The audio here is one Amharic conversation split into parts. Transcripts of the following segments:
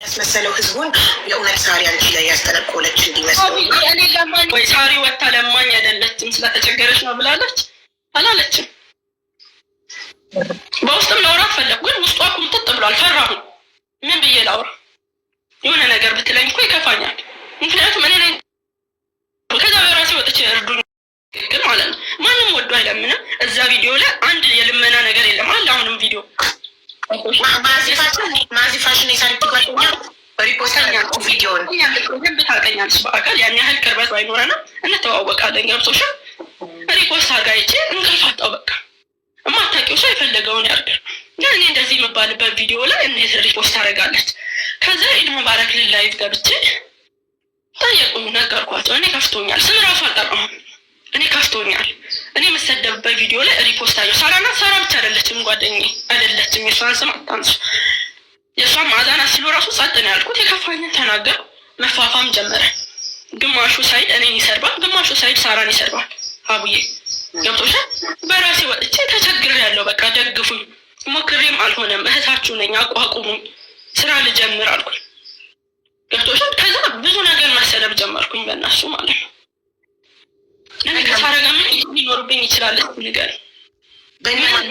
ያስመሰለው ህዝቡን የእውነት ሳሪ አንቺ ላይ ያስጠነቆለች እንዲመስለው እኔ ለማኝ ወይ ሳሪ ወታ ለማኝ አይደለችም ስለተቸገረች ነው ብላለች አላለችም። በውስጥም ላውራት ፈለኩ ግን ውስጧ ቁምጥጥ ብሏል። ፈራሁ። ምን ብዬ ላውራ? የሆነ ነገር ብትለኝ እኮ ይከፋኛል። ምክንያቱም እኔ ከዛ በራሴ ወጥቼ እርዱኝ ግን ማለት ነው። ማንም ወዶ አይለምንም። እዛ ቪዲዮ ላይ አንድ የልመና ነገር የለም አለ። አሁንም ቪዲዮ ማዚ ፋሽን የሳሪት ጓደኛ ሪፖስተኛ ቪዲዮን ደንብ ታውቀኛለች። በአካል ያን ያህል ቅርበት ባይኖረንም እንተዋወቃለን። ገብቶሻል? ሪፖስት አጋይቼ እንቅልፋጣው በቃ የማታውቂው ሰው የፈለገውን ያርገር። እኔ እንደዚህ የምባልበት ቪዲዮ ላይ እንዴት ሪፖስት አደርጋለች? ከዛ ኢድ ሙባረክ ላይቭ ገብቼ ጠየቁኝ፣ ነገርኳቸው። እኔ ከፍቶኛል። ስም ራሱ አልጠራሁም። እኔ ከፍቶኛል። እኔ የምሰደብበት ቪዲዮ ላይ ሪፖስት አየሁ። ሳራና ሳራ ብቻ አይደለችም ጓደኛዬ አይደለችም። የሷን ስም አታንሱ። የሷን ማዛና ሲሉ ራሱ ጸጥ ነው ያልኩት። የከፋኝን ተናገር። መፋፋም ጀመረ። ግማሹ ሳይድ እኔን ይሰርባል፣ ግማሹ ሳይድ ሳራን ይሰርባል። አቡዬ ገብቶሻል? በራሴ ወጥቼ ተቸግሬያለሁ። በቃ ደግፉኝ። ሞክሬም አልሆነም። እህታችሁ ነኝ፣ አቋቁሙኝ፣ ስራ ልጀምር አልኩኝ። ገብቶሻል? ከዛ ብዙ ነገር መሰደብ ጀመርኩኝ በእነሱ ማለት ነው። እኔ ከሳራ ጋር ምን ሊኖርብኝ ይችላል? ነገር በእነማን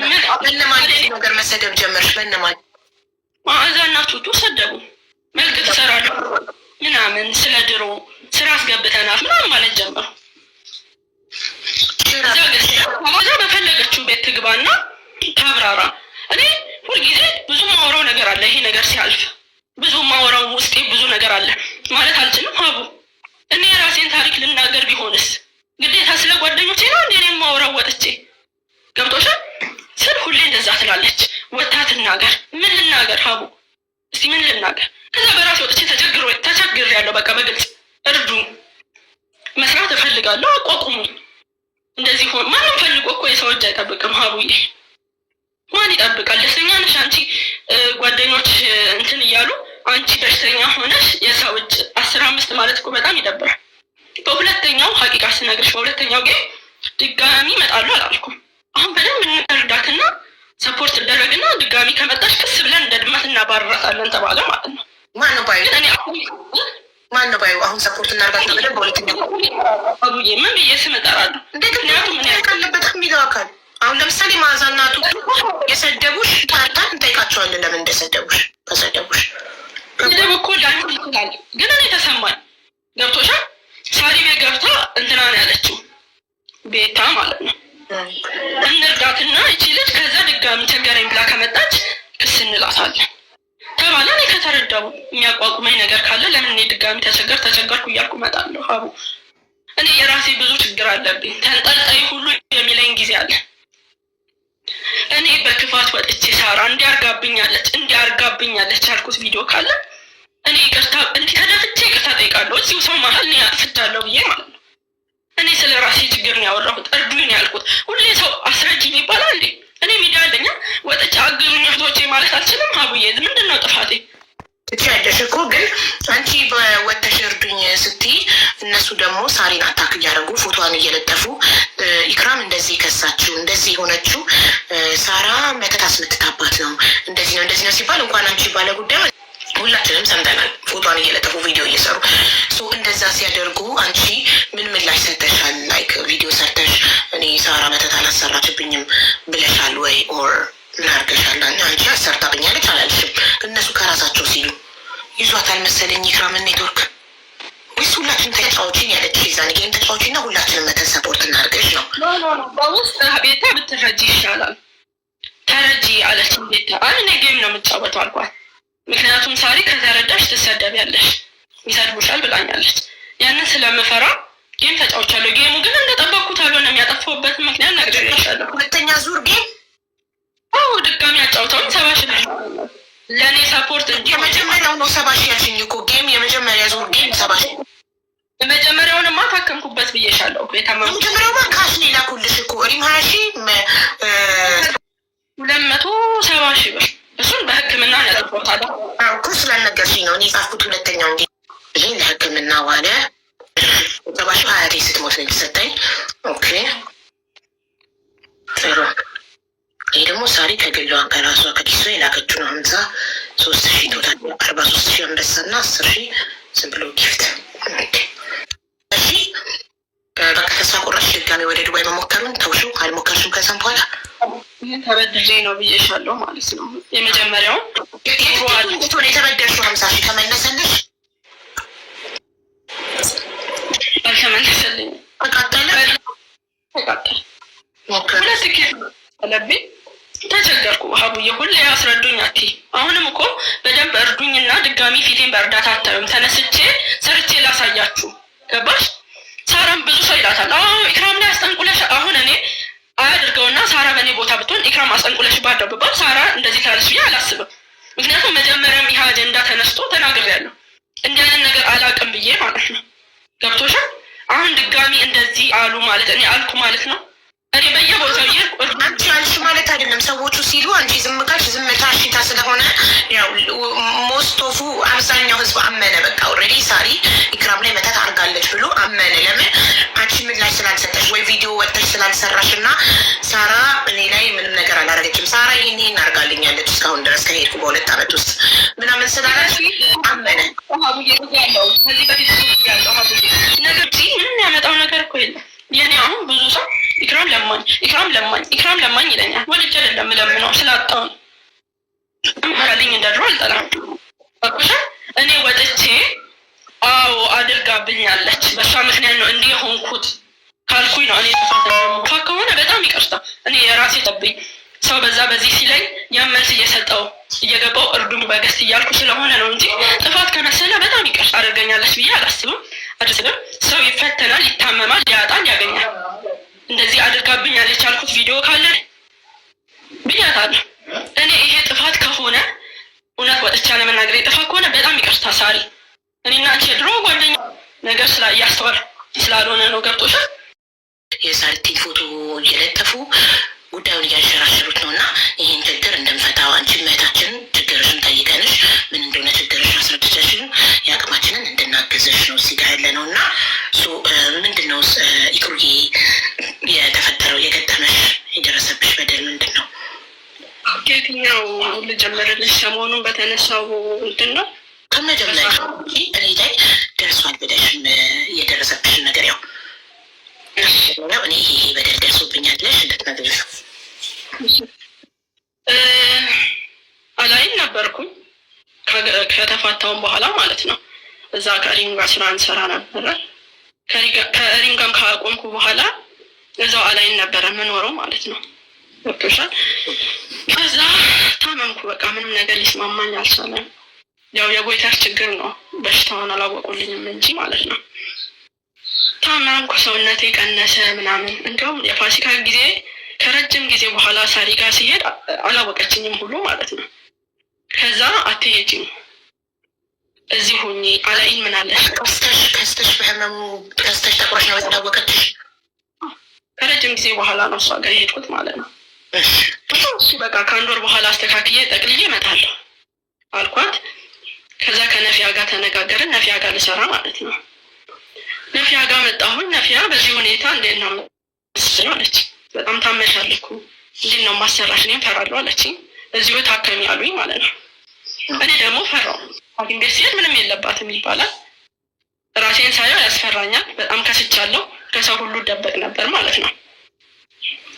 ነገር መሰደብ ጀመርሽ? በእነማን? ማዕዛና ቱቱ ሰደቡ። መልክ ትሰራለሁ ምናምን፣ ስለ ድሮ ስራ አስገብተናል ምናምን ማለት ጀመሩ። እዛ በፈለገችው ቤት ትግባና ታብራራ። እኔ ሁልጊዜ ብዙ ማውራው ነገር አለ። ይሄ ነገር ሲያልፍ ብዙ ማውራው ውስጤ ብዙ ነገር አለ ማለት አልችልም። ሀቡ እኔ የራሴን ታሪክ ልናገር ቢሆንስ ግዴታ ስለ ጓደኞቼ ነው እንዴ እኔ ማውራው ወጥቼ? ገብቶሻል ስል ሁሌ እንደዛ ትላለች። ወታ ትናገር። ምን ልናገር ሀቡ? እስቲ ምን ልናገር? ከዛ በራሴ ወጥቼ ተቸግሬያለሁ። በቃ በግልጽ እርዱ፣ መስራት እፈልጋለሁ፣ አቋቁሙኝ። እንደዚህ ሆነ። ማንም ፈልጎ እኮ የሰው እጅ አይጠብቅም ሀቡዬ። ማን ይጠብቃል? ደስተኛ ነሽ አንቺ ጓደኞች እንትን እያሉ አንቺ ደስተኛ ሆነሽ የሰው እጅ 15 ማለት እኮ በጣም ይደብራል። በሁለተኛው ሀቂቃ ስነግርሽ በሁለተኛው ግን ድጋሚ እመጣለሁ አላልኩም። አሁን በደንብ እንርዳትና ሰፖርት እንደረግና ድጋሚ ከመጣሽ ክስ ብለን እንደ ድመት እናባርራታለን ተባለ ማለት ነው። ማነው ባዩ? አሁን ሰፖርት እናርጋት ነው በደንብ። በሁለተኛው አቡዬ ምን ብዬ ስም እጠራለሁ? ምክንያቱም ምን ያለበት የሚለው አካል አሁን ለምሳሌ ማዕዛና ቱቱ የሰደቡሽ ታርታን እንጠይቃቸዋለን። ለምን እንደሰደቡሽ ከሰደቡሽ ስድብ እኮ ላይሆን ይችላል፣ ግን እኔ ተሰማኝ። ገብቶሻል? ሳሪ ቤት ገብታ እንትና ነው ያለችው፣ ቤታ ማለት ነው። እንርዳትና እቺ ልጅ ከዛ ድጋሚ ቸገረኝ ብላ ከመጣች ክስ እንላታለን ተባለ። እኔ ከተረዳው የሚያቋቁመኝ ነገር ካለ ለምን እኔ ድጋሚ ተቸገርኩ እያልኩ እመጣለሁ። ሀቡ እኔ የራሴ ብዙ ችግር አለብኝ። ተንጠልጣይ ሁሉ የሚለኝ ጊዜ አለ። እኔ በክፋት ወጥቼ ሳራ እንዲያርጋብኛለች ያልኩት ቪዲዮ ካለ እኔ ይቅርታ እንዲህ ተደፍቼ ይቅርታ ጠይቃለሁ። እዚሁ ሰው መሀል እኔ አጥፍቻለሁ ብዬ ማለት ነው። እኔ ስለ ራሴ ችግር ነው ያወራሁት። እርዱኝ ነው ያልኩት። ሁሌ ሰው አስረጅኝ ይባላል እንዴ? እኔ ሚዲያ አለኛ ወጥቼ አግዙኝ እህቶቼ ማለት አልችልም? ሀቡዬ ምንድን ነው ጥፋቴ? ትችያለሽ እኮ ግን አንቺ በወጥተሽ እርዱኝ ስትይ እነሱ ደግሞ ሳሪን አታክ እያደረጉ ፎቶዋን እየለጠፉ ኢክራም እንደዚህ ከሳችው እንደዚህ የሆነችው ሳራ መተት አስመትታባት ነው እንደዚህ ነው ሲባል እንኳን አንቺ ባለ ጉዳይ ሁላችንም ሰምተናል። ፎቶዋን እየለጠፉ ቪዲዮ እየሰሩ እንደዛ ሲያደርጉ አንቺ ምን ምላሽ ሰተሻል? ላይክ ቪዲዮ ሰርተሽ እኔ ሳራ መተት አላሰራችብኝም ብለሻል ወይ? ኦር ምን አድርገሻል? አንቺ አሰርታብኛለች አላልሽም። እነሱ ከራሳቸው ሲሉ ይዟታል መሰለኝ ኢክራምን ኔትወርክ ወይስ ሁላችን ተጫዋችን ያለች ዛን ጌም ተጫዋችና ሁላችንም መተን ሰፖርት እናድርገሽ ነው? በውስጥ ቤታ ብትረጂ ይሻላል። ተረጂ አለች ቤታ። እኔ ጌም ነው የምጫወተው አልኳት። ምክንያቱም ሳሪ ከተረዳሽ ትሰደቢያለሽ፣ ይሰድቡሻል ብላኛለች። ያንን ስለምፈራ ጌም ተጫውቻለሁ። ጌሙ ግን እንደጠበቅኩት አልሆነም። ያጠፋሁበትን ምክንያት ነግሬሻለሁ። ሁለተኛ ዙር ጌም ድጋሚ አጫውተውኝ 70 ሺህ ለእኔ ሰፖርት እንጂ የመጀመሪያው ነው 70 ሺህ ያልሽኝ እኮ ጌም የመጀመሪያ ዙር ጌም 70 ሺህ። የመጀመሪያውንማ ታከምኩበት ብዬሻለሁ። የመጀመሪያውማ ካሽ ነው የላኩልሽ እኮ ሪም 20 ሺህ 270 ሺህ ብር እሱን በሕክምና ያጠፋሁት እኮ ስላልነገርሽኝ ነው እኔ የጻፍኩት። ሁለተኛው እንዲ ይህን ለሕክምና ዋለ 70 ሺህ 20 ስትሞት ነው የተሰጠኝ። ኦኬ ጥሩ። ይህ ደግሞ ሳሪ ከግሏን ከራሷ ከኪሷ የላከችው ነው። 53 ሺህ ቶታል 43 ሺህ አንበሳ 10,000 ዝም ብሎ ጊፍት። እሺ በቃ ተስፋ ቆረጥሽ ድጋሜ ወደ ዱባይ መሞከሩን ተውሽው? አልሞከርሽም? ከዛም በኋላ ተበድሬ ነው ብዬሻለሁ ማለት ነው። የመጀመሪያው ሆነ የተበደርሽው 50,000 ተመለሰልሽ? አልተመለሰልኝም። ተቃጠለ። ሁለት ኬት አለብኝ። ተቸገርኩ። ሀቡዬ ሁሌ አስረዱኝ አቲ። አሁንም እኮ በደንብ እርዱኝና ድጋሚ ፊቴን በእርዳታ አታዩም። ተነስቼ ሰርቼ ላሳያችሁ። ገባሽ? ሳራም ብዙ ሰው ይላታል። ኢክራም ላይ አስጠንቁለሽ አሁን እኔ አያድርገውና ሳራ በእኔ ቦታ ብትሆን ኢክራም አስጠንቁለሽ ባደው ብባል ሳራ እንደዚህ ታለች ብዬ አላስብም። ምክንያቱም መጀመሪያም ይህ አጀንዳ ተነስቶ ተናግሬያለሁ። እንዲህ አይነት ነገር አላውቅም ብዬ ማለት ነው። ገብቶሻል? አሁን ድጋሚ እንደዚህ አሉ ማለት እኔ አልኩ ማለት ነው። እኔ በየቦታው አንቺ አልሽ ማለት አይደለም። ሰዎቹ ሲሉ አንቺ ዝም ካልሽ ዝምታ ሽታ ስለሆነ ያው ሞስቶፉ አብዛኛው ህዝብ አመነ። በቃ ኦልሬዲ ሳሪ ኢክራም ላይ መተት አድርጋለች ብሎ አመነ። ለምን አንቺ ምላሽ ስላልሰጠሽ ወይ ቪዲዮ ወጥተሽ ስላልሰራሽ እና ሳራ እኔ ላይ ምንም ነገር አላደረገችም፣ ሳራ ይህን አድርጋልኛለች እስካሁን ድረስ ከሄድኩ በ2 ዓመት ውስጥ ምናምን ስላላች አመነ። ከዚህ በፊት ያለው ነገር ምንም ያመጣው ነገር እኮ የለም። የኔ አሁን ብዙ ሰው ኢክራም ለማኝ ኢክራም ለማኝ ኢክራም ለማኝ ይለኛል። ወልጄ አይደለም ለምነው ስላጣው ማለኝ እንደድሮ አልጠላም። አቁሻ እኔ ወጥቼ አዎ አድርጋብኛለች በሷ ምክንያት ነው እንዲህ ሆንኩት ካልኩኝ ነው እኔ ተፋታ ከሆነ በጣም ይቅርታ። እኔ የራሴ ጠብኝ ሰው በዛ በዚህ ሲለኝ ያመልስ እየሰጠው እየገባው እርዱኝ በገስት እያልኩ ስለሆነ ነው እንጂ ጥፋት ከመሰለ በጣም ይቅርታ አድርገኛለች ብዬ አላስብም። አድርገን ሰው ይፈተናል፣ ይታመማል፣ ያጣል፣ ያገኛል። እንደዚህ አድርጋብኛለች ያልኩት ቪዲዮ ካለ ብያታለሁ። እኔ ይሄ ጥፋት ከሆነ እውነት ወጥቻ ለመናገር ጥፋት ከሆነ በጣም ይቅርታ ሳሪ። እኔና አንቺ የድሮ ጓደኛ ነገር እያስተዋል ስላልሆነ ነው። ገብቶሻል? የሳሪቲን ፎቶ እየለጠፉ ጉዳዩን እያሸራሸሩት ነው እና ይህን ችግር እንደምፈታው አንቺ እህታችን ችግርሽን ጠይቀንሽ ምን እንደሆነ ችግርሽን አስረድተሽን የአቅማችንን እንድናግዝሽ ነው እዚህ ጋር ያለ ነው እና ምንድን ነው ኢክሩዬ የተፈጠረው የገጠመሽ የደረሰብሽ በደል ምንድን ነው? ከየትኛው ልጀምርልሽ? ሰሞኑን በተነሳው ምንድን ነው ከመጀመሪያ እኔ ላይ ደርሷል ብለሽም የደረሰብሽን ነገር ያው እኔ ይሄ በደል ደርሶብኛል ብለሽ እንድትነግሪሽ ነው። አላይም ነበርኩኝ ከተፋታውን በኋላ ማለት ነው። እዛ ከሪም ጋር ስራ እንሰራ ነበረ። ከሪም ጋርም ካቆምኩ በኋላ እዛው አላይም ነበረ ምኖረው ማለት ነው። ገብቶሻል? ከዛ ታመምኩ። በቃ ምንም ነገር ሊስማማኝ አልቻለም። ያው የጎይታር ችግር ነው፣ በሽታውን አላወቁልኝም እንጂ ማለት ነው። ታመምኩ፣ ሰውነቴ ቀነሰ ምናምን። እንዲሁም የፋሲካ ጊዜ ከረጅም ጊዜ በኋላ ሳሪ ጋር ሲሄድ አላወቀችኝም ሁሉ ማለት ነው። ከዛ አትሄጂም እዚህ ሁኚ አላይን ምን አለሽ ከስተሽ በህመሙ ከስተሽ ተቆርሽ ነው ያወቀችሽ? ከረጅም ጊዜ በኋላ ነው እሷ ጋር የሄድኩት ማለት ነው። እሺ በቃ ከአንድ ወር በኋላ አስተካክዬ ጠቅልዬ እመጣለሁ አልኳት። ከዛ ከነፊያ ጋር ተነጋገርን፣ ነፊያ ጋር ልሰራ ማለት ነው። ነፊያ ጋር መጣሁኝ። ነፊያ በዚህ ሁኔታ እንዴት ነው መስሎ አለች። በጣም ታመሻል እኮ እንዴት ነው ማሰራሽ? እኔም ፈራለሁ አለችኝ። እዚሁ ታከሚ አሉኝ ማለት ነው። እኔ ደግሞ ፈራው። ሐኪም ቤት ሲሄድ ምንም የለባትም ይባላል። ራሴን ሳየው ያስፈራኛል። በጣም ከስቻለሁ። ከሰው ሁሉ ደበቅ ነበር ማለት ነው።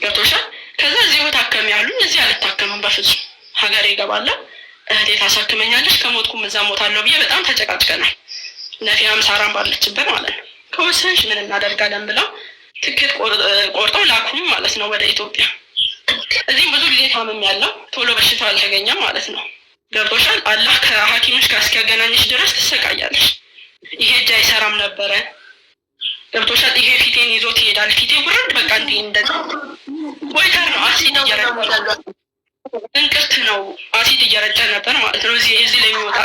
ገብቶሻል? ከዛ እዚሁ ታከሚ አሉኝ። እዚህ አልታከምም በፍጹም ሀገሬ እገባለሁ፣ እህቴ ታሳክመኛለች፣ ከሞትኩም እዛ ሞታለሁ ብዬ በጣም ተጨቃጭቀናል። ነፊያም ሳራም ባለችበት ማለት ነው። ከወሰንሽ ምን እናደርጋለን ብለው ትኬት ቆርጠው ላኩኝ ማለት ነው ወደ ኢትዮጵያ። እዚህም ብዙ ጊዜ ታመም ያለው ቶሎ በሽታው አልተገኘም ማለት ነው። ገብቶሻል? አላህ ከሐኪምሽ ጋር እስኪያገናኝሽ ድረስ ትሰቃያለሽ። ይሄ እጅ አይሰራም ነበረ። ገብቶሻል? ይሄ ፊቴን ይዞት ይሄዳል። ፊቴ ውርድ በቃ እንዲህ እንደዛ ወይተር ነው አሲድ እየረጨ እንቅርት ነው አሲድ እየረጨ ነበር ማለት ነው። እዚህ ላይ የሚወጣ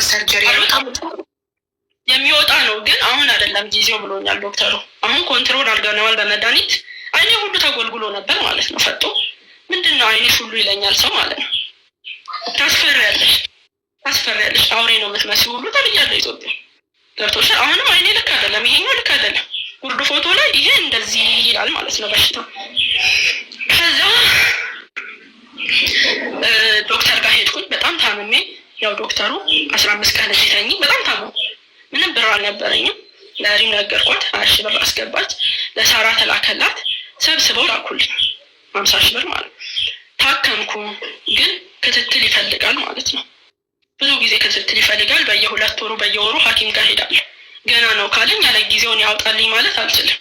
ሰርጀሪ የሚወጣ ነው ግን አሁን አይደለም ጊዜው ብሎኛል ዶክተሩ። አሁን ኮንትሮል አድርገነዋል በመድኃኒት። አይኔ ሁሉ ተጎልጉሎ ነበር ማለት ነው። ፈጦ ምንድን ነው አይኔሽ ሁሉ ይለኛል ሰው ማለት ነው። ታስፈሪያለሽ አውሬ ነው የምትመስል ሁሉ ተብያለሁ ኢትዮጵያ። ገብቶሻል? አሁንም አይኔ ልክ አይደለም፣ ይሄኛው ልክ አይደለም። ጉርድ ፎቶ ላይ ይሄ እንደዚህ ይላል ማለት ነው በሽታው። ከዛ ዶክተር ጋር ሄድኩኝ። በጣም ታምሜ ያው ዶክተሩ 15 ቀን እዚህ ተኝ። በጣም ታሙ። ምንም ብር አልነበረኝም። ለሪም ነገርኳት። 20 ሺህ ብር አስገባች። ለሳራ ተላከላት። ሰብስበው ላኩልኝ 50 ሺህ ብር ማለት። ታከምኩ። ግን ክትትል ይፈልጋል ማለት ነው። ብዙ ጊዜ ክትትል ይፈልጋል። በየ2 ወሩ በየወሩ ሐኪም ጋር ሄዳለሁ። ገና ነው ካለኝ ያለ ጊዜውን ያውጣልኝ ማለት አልችልም።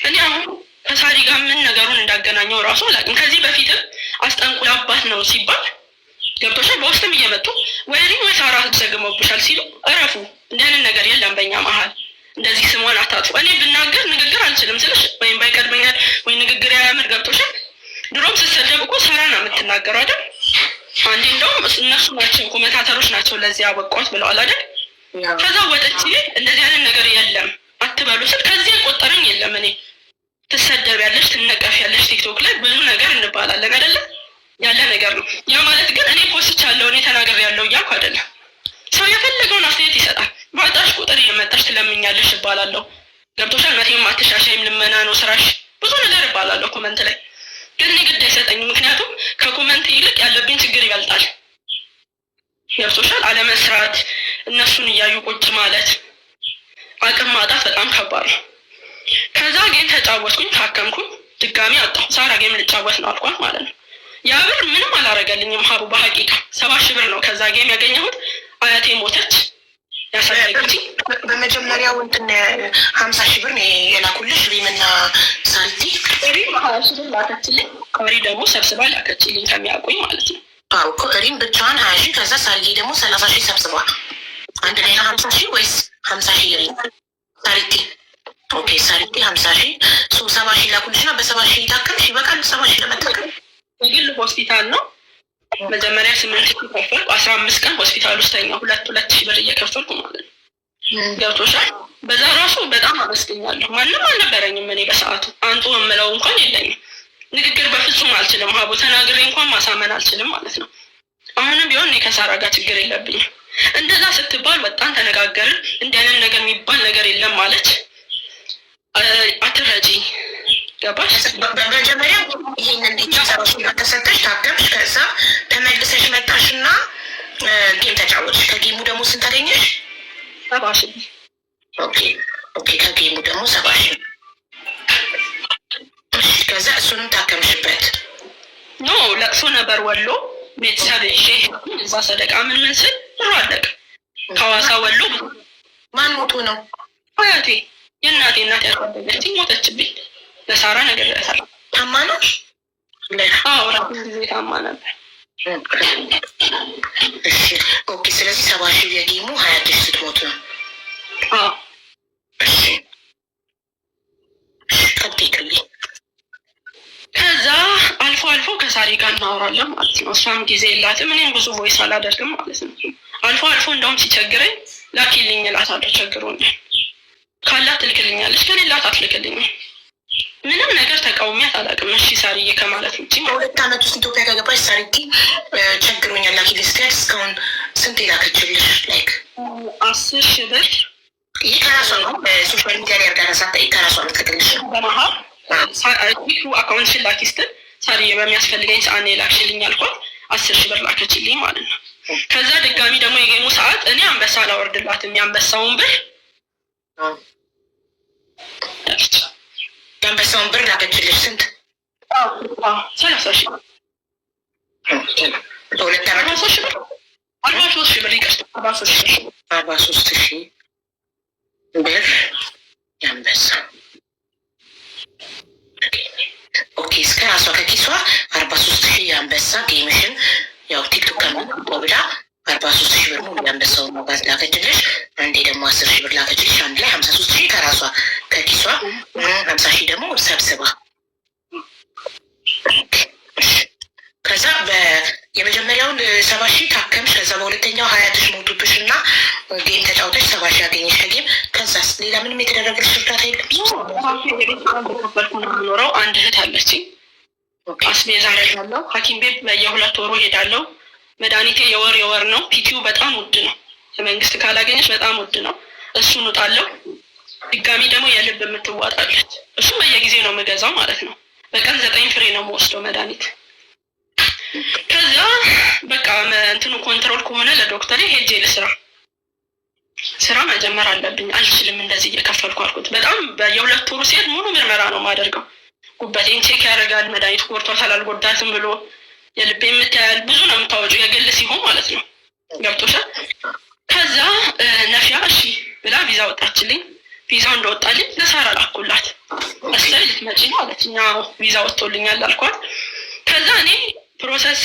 እኔ አሁን ከሳሪ ጋር ምን ነገሩን እንዳገናኘው ራሱ አላውቅም። ከዚህ በፊትም አስጠንቁ አባት ነው ሲባል ገብቶሻል። በውስጥም እየመጡ ወይ ሪም ወይ ሳራ ተዘግመውብሻል ሲሉ እረፉ። እንደንን ነገር የለም በእኛ መሀል። እንደዚህ ስሟን አታጥፉ። እኔ ብናገር ንግግር አልችልም ስልሽ ወይም ባይቀድመኛል ወይ ንግግር ያያምር ገብቶሻል። ድሮም ስትሰደብ እኮ ሳራ ነው የምትናገሩ አይደል? አንዴ እንደውም እነሱ ናቸው ኮሜንታተሮች ናቸው ለዚህ ያበቋት ብለዋል አይደል? ከዛ ወጥቼ እንደዚህ አይነት ነገር የለም አትበሉ ስል ከዚህ ቆጠረኝ የለም። እኔ ትሰደቢያለሽ፣ ትነቀፊያለሽ፣ ቲክቶክ ላይ ብዙ ነገር እንባላለን አይደለ? ያለ ነገር ነው። ያ ማለት ግን እኔ ፖስቻለሁ እኔ ተናግሬያለሁ እያልኩ አይደለም። ሰው የፈለገውን አስተያየት ይሰጣል። ባጣሽ ቁጥር እየመጣሽ ትለምኛለሽ እባላለሁ። ገብቶሻል። መቼም አትሻሻይም፣ ልመና ነው ስራሽ፣ ብዙ ነገር እባላለሁ ኮመንት ላይ። ግን እኔ ግድ አይሰጠኝም። ምክንያቱም ከኮመንት ይልቅ ያለብኝ ችግር ይበልጣል። ገብቶሻል። አለመስራት፣ እነሱን እያዩ ቁጭ ማለት፣ አቅም ማጣት በጣም ከባድ ነው። ከዛ ጌም ተጫወትኩኝ፣ ታከምኩኝ፣ ድጋሚ አጣሁ። ሳራ ጌም ልጫወት ነው አልኳት ማለት ነው። ያ ብር ምንም አላረገልኝም ሀቡ በሀቂቃ 70 ሺህ ብር ነው ከዛ ጌም ያገኘሁት። አያቴ ሞተች ያሳደገች። በመጀመሪያው እንትን 50 ሺህ ብር የላኩልሽ ሪምና ሳንቲ። ሪም 20 ሺህ ብር ላከችልኝ። ቀሪ ደግሞ ሰብስባ ላከችልኝ ከሚያውቁኝ ማለት ነው። አዎ እኮ ሪም ብቻዋን 20 ሺህ ከዛ ሳርጌ ደግሞ 30 ሺህ ሰብስቧል። አንድ ላይ 50 ሺህ ወይስ 50 ሺህ ሪም ሳሪቲ? ኦኬ ሳሪቲ 50 ሺህ 70 ሺህ ላኩልሽ እና በ70 ሺህ ታከምሽ። ይበቃል 70 ሺህ ለመታከም? የግል ሆስፒታል ነው። መጀመሪያ 8 ሺህ ከፈልኩ። 15 ቀን ሆስፒታል ውስጥ ተኛሁ። 2 ሺህ ብር እየከፈልኩ ማለት ነው። ገብቶሻል። በዛ ራሱ በጣም አመስገኛለሁ። ማንም አልነበረኝም እኔ በሰዓቱ አንጡ የምለው እንኳን የለኝም። ንግግር በፍጹም አልችልም ሀቡ። ተናግሬ እንኳን ማሳመን አልችልም ማለት ነው። አሁንም ቢሆን እኔ ከሳራ ጋር ችግር የለብኝም። እንደዛ ስትባል በጣም ተነጋገርን። እንዲህ አይነት ነገር የሚባል ነገር የለም ማለት አትረጂ። ገባሽ? በመጀመሪያ ይህንን ሰራሽ ተሰጠሽ፣ ታከምሽ፣ ከዛ ተመልሰሽ መጣሽና ጌም ተጫወትሽ። ከጌሙ ደግሞ ስንት አገኘሽ? 70 ሺህ። ኦኬ ከጌሙ ደግሞ 70 ሺህ። ከዛ እሱንም ታከምሽበት? ኖ ለቅሶ ነበር ወሎ ቤተሰብ ይዤ እዛ ሰደቃ ምን ስል ብሩ አለቀ። ከሐዋሳ ወሎ። ማን ሞቶ ነው? አያቴ የእናቴ እናት ያሳደገችኝ ሞተችብኝ። ለሳራ ነገር ያሰራ ታማ ነው? አዎ ራሱን ጊዜ ታማ ነበር። እሺ ኦኬ። ስለዚህ 70 ሺህ የጌሙ 20 ሺህ ስትሞት ነው? አዎ እሺ ቀጥይልኝ። ከዛ አልፎ አልፎ ከሳሪ ጋር እናወራለን ማለት ነው። እሷም ጊዜ የላትም፣ እኔም ብዙ ቮይስ አላደርግም ማለት ነው። አልፎ አልፎ እንደውም ሲቸግረኝ ላኪልኝ እላታለሁ። ቸግሮኛል ካላት ትልክልኛለች፣ ከሌላት አትልክልኝም። ምንም ነገር ተቃውሚያት አላውቅም። እሺ ሳሪዬ ከማለት ውጭ። በ2 ዓመት ውስጥ ኢትዮጵያ ከገባች ሳሪቲ ቸግሮኛል ላኪልኝ ስትያት እስካሁን ስንት ላከችልሽ? ላይክ 10 ሺህ ብር። ይህ ከራሷ ነው ሶሻል ሚዲያ ላይ ያርጋራ ሳታይ ከራሷ ምትከትልሽ ነው። በመሀል አካውንት ላኪ ስትል ሳሪዬ በሚያስፈልገኝ ሰዓት ነው የላክሽልኝ አልኳት። 10 ሺህ ብር ላከችልኝ ማለት ነው። ከዛ ድጋሚ ደግሞ የጌሙ ሰዓት እኔ አንበሳ አላወርድላትም። የአንበሳውን ብር የአንበሳውን ብር ላከችልሽ ስንት? 30 ሺህ። በ2 ዓመት 43 ሺህ ብር ይቀርታል። 43 ሺህ ብር የአንበሳ። ኦኬ እስከ ራሷ ከኪሷ 43 ሺህ የአንበሳ ጌምሽን ያው ቲክቶክ ከሚቆ ብላ 43 ሺህ ብር ሙሉ የአንበሳውን መጋዝ ላከችልሽ። አንዴ ደግሞ 10 ሺህ ብር ላከችልሽ። አንድ ላይ 53 ሺህ ከራሷ ከኪሷ 50 ሺህ ደግሞ ሰብስባ። ከዛ የመጀመሪያውን 70 ሺህ ታከምሽ። ከዛ በሁለተኛው 20 ሺህ ሞቱብሽ እና ጌም ተጫውተሽ 70 ሺህ ያገኘሽ ከጌም። ከዛስ ሌላ ምንም የተደረገልሽ እርዳታ የለም? ኖረው አንድ እህት አለችኝ። አስቤዛ ያለው ሐኪም ቤት በየ2 ወሩ ሄዳለሁ። መድኃኒቴ የወር ነው። ፒቲዩ በጣም ውድ ነው። የመንግስት ካላገኘች በጣም ውድ ነው። እሱን ውጣለሁ። ድጋሚ ደግሞ የልብ የምትዋጣለች። እሱም በየጊዜው ነው የምገዛው ማለት ነው። በቀን 9 ፍሬ ነው የምወስደው መድኃኒት። ከዛ በቃ እንትኑ ኮንትሮል ከሆነ ለዶክተር ሄጄ ስራ መጀመር አለብኝ፣ አልችልም እንደዚህ እየከፈልኩ አልኩት። በጣም የሁለት ወሩ ሴት ሙሉ ምርመራ ነው የማደርገው። ጉበቴን ቼክ ያደርጋል፣ መድኃኒት ጎድቷታል አልጎዳትም ብሎ የልቤ የምታያል ብዙ ነው የምታወጪው፣ የግል ሲሆን ማለት ነው። ገብቶሻል? ከዛ ነፊያ እሺ ብላ ቪዛ ወጣችልኝ። ቪዛው እንደወጣልኝ ለሳራ ላኩላት። እሰይ ልትመጪ ነው አለችኝ። ቪዛ ወጥቶልኛል አልኳት። ከዛ እኔ ፕሮሰስ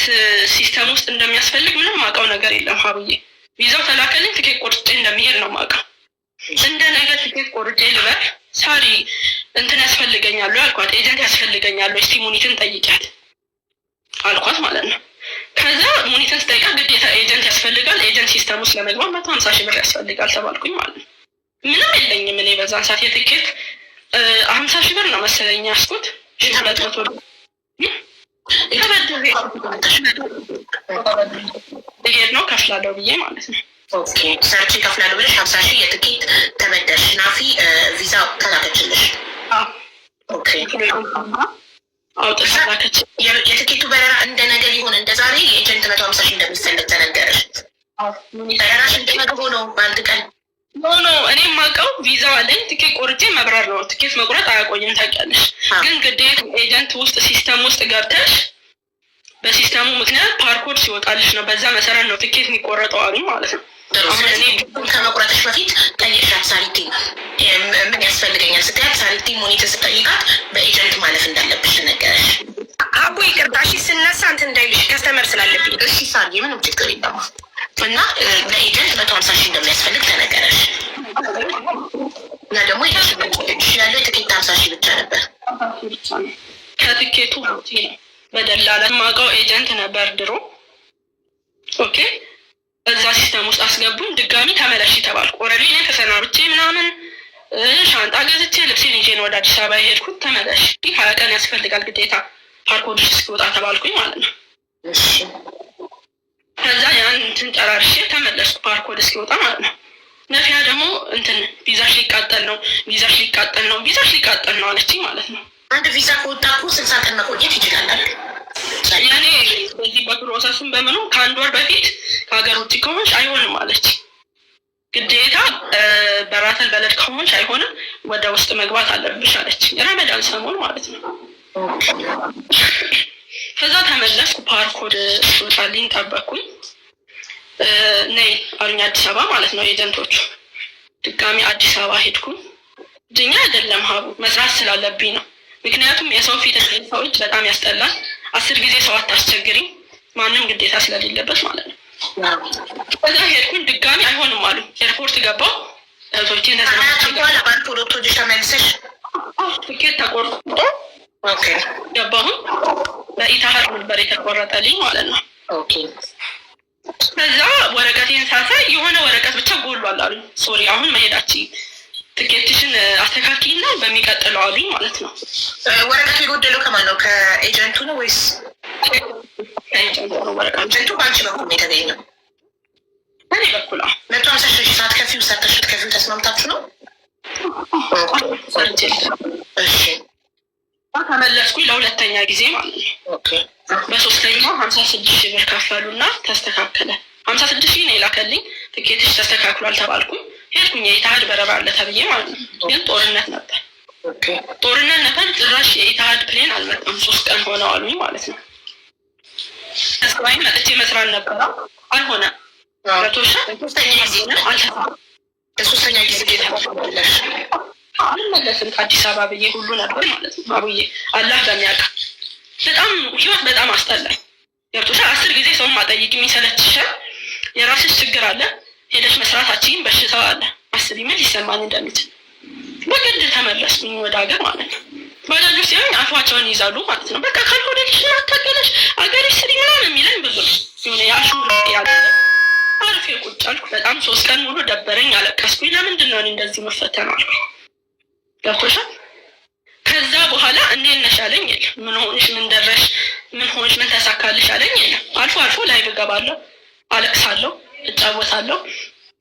ሲስተም ውስጥ እንደሚያስፈልግ ምንም አውቀው ነገር የለም ሀብዬ። ቪዛው ተላከልኝ፣ ትኬት ቆርጬ እንደሚሄድ ነው የማውቀው። እንደ ነገር ትኬት ቆርጬ ልበል ሳሪ እንትን ያስፈልገኛሉ አልኳት። ኤጀንት ያስፈልገኛሉ፣ እስቲ ሙኒትን ጠይቂያት አልኳት ማለት ነው። ከዛ ሙኒትን ስጠይቃት ግዴታ ኤጀንት ያስፈልጋል፣ ኤጀንት ሲስተም ውስጥ ለመግባት 150 ሺህ ብር ያስፈልጋል ተባልኩኝ ማለት ነው። ምንም የለኝም እኔ በዛን ሰዓት የትኬት 50 ሺህ ብር ነው መሰለኝ ያስኩት። 200 ብር ነው ከፍላለሁ ብዬ ማለት ነው። ኦኬ ሰርች ከፍላለሁ ብለሽ 50 ሺህ የትኬት ተመደሽ። ናፊ ቪዛ ተላከችልሽ? ኦኬ የትኬቱ በረራ እንደ ነገ ሊሆን እንደ ዛሬ የኤጀንት 150 ሺህ እንደሚፈልግ ተነገረሽ? በረራ ስንት መግቦ ነው በአንድ ቀን? ኖ እኔ የማውቀው ቪዛ አለኝ፣ ትኬት ቆርጬ መብረር ነው። ትኬት መቁረጥ አያቆይም ታውቂያለሽ። ግን ግዴታ ኤጀንት ውስጥ ሲስተም ውስጥ ገብተሽ በሲስተሙ ምክንያት ፓርኮድ ሲወጣልሽ ነው። በዛ መሰረት ነው ትኬት የሚቆረጠው አሉኝ ማለት ነው። ከመቁረጥሽ በፊት ጠየቅሻት ሳሪቲ ምን ያስፈልገኛል ስትያት፣ ሳሪቲ ሙኒትን ስጠይቃት በኤጀንት ማለፍ እንዳለብሽ ነገረሽ? አቦ ይቅርታ እሺ፣ ስነሳ እንትን እንዳይልሽ ከስተመር ስላለብኝ። እሺ ሳሪ ምንም ችግር የለም። እና ለኤጀንት 150 ሺህ እንደሚያስፈልግ ተነገረሽ እና ደግሞ ያለው የትኬት 50 ሺህ ብቻ ነበር። ከትኬቱ በደላላ የማውቀው ኤጀንት ነበር ድሮ። ኦኬ እዛ ሲስተም ውስጥ አስገቡኝ። ድጋሚ ተመለሽ ተባልኩ። ኦልሬዲ እኔ ተሰናብቼ ምናምን ሻንጣ ገዝቼ ልብሴን ይዤ ነው ወደ አዲስ አበባ የሄድኩት። ተመለሽ 20 ቀን ያስፈልጋል ግዴታ ፓርኮድ እስኪወጣ ተባልኩኝ ማለት ነው። ከዛ ያን እንትን ጨራርሼ ተመለስኩ ፓርኮድ እስኪወጣ ማለት ነው። ነፊያ ደግሞ እንትን ቪዛሽ ሊቃጠል ነው አለችኝ ማለት ነው። አንድ ቪዛ ከወጣ እኮ 60 ቀን መቆየት ይችላል አይደል? ያኔ በዚህ በፕሮሰሱም በምኑ ከአንድ ወር በፊት ከሀገር ውጭ ከሆንሽ አይሆንም አለች። ግዴታ በራተል በለድ ከሆንሽ አይሆንም፣ ወደ ውስጥ መግባት አለብሽ አለች። የረመዳን ሰሞን ማለት ነው። ከዛ ተመለስኩ። ፓርኮድ ወጣልኝ፣ ጠበቅኩኝ። ነይ አሉኝ አዲስ አበባ ማለት ነው ኤጀንቶቹ። ድጋሚ አዲስ አበባ ሄድኩኝ። ድኛ አይደለም ሀቡ መስራት ስላለብኝ ነው። ምክንያቱም የሰው ፊት ሰው እጅ በጣም ያስጠላል። 10 ጊዜ ሰው አታስቸግሪ፣ ማንም ግዴታ ስለሌለበት ማለት ነው። ከዛ ሄድኩኝ። ድጋሚ አይሆንም አሉ። ኤርፖርት ገባሁ። እህቶቼን ባልፖሮቶች ተመልሰሽ ትኬት ተቆርጦ ገባሁን። በኢታሀር ነበር የተቆረጠልኝ ማለት ነው። ከዛ ወረቀቴን ሳሳይ የሆነ ወረቀት ብቻ ጎሏል አሉ። ሶሪ አሁን መሄዳችን ትኬትሽን አስተካክልና በሚቀጥለው አሉኝ ማለት ነው። ወረቀቱ የጎደለው ከማን ነው? ከኤጀንቱ ነው ወይስ ከኤጀንቱ ነው? ወረቀቱ በአንቺ በኩል ነው የተገኘው? በእኔ በኩል 150 ሺህ ሰዓት ከፊው ሰርተሽ ከፊው ተስማምታችሁ ነው? እሺ ተመለስኩኝ ለሁለተኛ ጊዜ ማለት ነው። በሶስተኛው 56 ሺህ ብር ከፈሉና ተስተካከለ። 56 ሺህ ነው የላከልኝ። ትኬትሽ ተስተካክሏል ተባልኩኝ። ሄድኩኝ። የኢትሃድ በረራ አለ ተብዬ ማለት ነው። ግን ጦርነት ነበር። ጭራሽ የኢትሃድ ፕሌን አልመጣም። 3 ቀን ሆነው አሉኝ ማለት ነው። ተስፋዬ መጥቼ መስራት ነበረ አልሆነ። ሶስተኛ ጊዜ አልመለስም ከአዲስ አበባ ብዬ ሁሉ ነበር ማለት ነው። አቡዬ አላህ በሚያውቅ በጣም ህይወት በጣም አስጠላኝ። ገብቶሻል? 10 ጊዜ ሰውን ማጠይቅ የሚሰለችሻል። የራስሽ ችግር አለ። ሄደሽ መስራታችን በሽታው አለ። አስቢ ምን ሊሰማኝ እንደሚችል። በግድ ተመለስኩኝ ወደ ሀገር ማለት ነው። ባጃጁ ሲሆን አፏቸውን ይዛሉ ማለት ነው። በቃ ካልሆነልሽ አታገለሽ አገርሽ ስሪ ምናምን የሚለኝ ብዙ የሆነ የአሹር ያለ አርፌ ቁጭ አልኩ። በጣም 3 ቀን ሙሉ ደበረኝ፣ አለቀስኩኝ። ለምንድን ነው እንደዚህ መፈተን አልኩኝ። ገብቶሻል? ከዛ በኋላ እንዴት ነሽ አለኝ የለም። ምን ሆንሽ፣ ምን ደረሽ፣ ምን ሆንሽ፣ ምን ተሳካልሽ አለኝ የለም። አልፎ አልፎ ላይ ብገባለሁ፣ አለቅሳለሁ፣ እጫወታለሁ።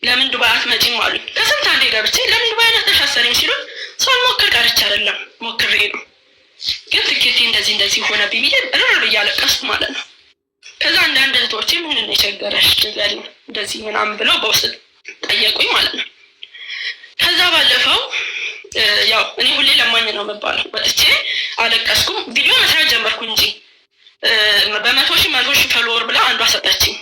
ለምን ዱባይ አትመጪም አሉኝ። ከስንት አንዴ ገብቼ ለምን ዱባይ አትሻሰሪም ሲሉኝ ሳልሞክር ቀርቼ አይደለም ሞክሬ ነው። ግን ትኬቴ እንደዚህ ሆነ ቢቢል እርር እያለቀስኩ ማለት ነው። ከዛ አንዳንድ እህቶቼ ምን ነው የቸገረሽ ንገሪኝ እንደዚህ ምናምን ብለው በውስጥ ጠየቁኝ ማለት ነው። ከዛ ባለፈው ያው እኔ ሁሌ ለማኝ ነው የምባለው። ወጥቼ አለቀስኩም። ቪዲዮ መስራት ጀመርኩ እንጂ በመቶ ሺህ ፎሎወር ብላ አንዷ ሰጠችኝ።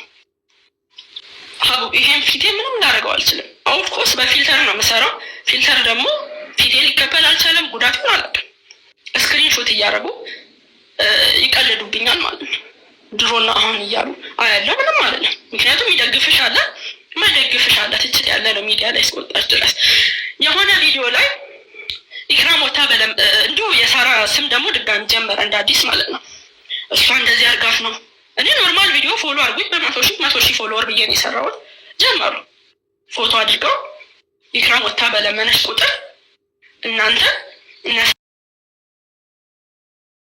ሀቡ ይሄን ፊቴ ምንም ላደርገው አልችልም። ኦፍኮርስ በፊልተር ነው የምሰራው። ፊልተር ደግሞ ፊቴ ሊቀበል አልቻለም። ጉዳቱን አላውቅም። ስክሪንሾት እያደረጉ ይቀልዱብኛል ማለት ነው። ድሮና አሁን እያሉ አያለው ምንም አይደለም። ምክንያቱም ይደግፍሽ አለ ማይደግፍሽ አለ ትችል ያለ ነው ሚዲያ ላይ እስከወጣች ድረስ። የሆነ ቪዲዮ ላይ ኢክራም ወታ እንዲሁ የሳራ ስም ደግሞ ድጋሚ ጀመረ እንደ አዲስ ማለት ነው። እሷ እንደዚህ አርጋት ነው። እኔ ኖርማል ቪዲዮ ፎሎ አድርጉኝ በመቶ ሺህ ፎሎወር ብዬ ነው የሰራሁት። ጀመሩ ፎቶ አድርገው ኢክራም ወታ በለመነሽ ቁጥር እናንተ እነ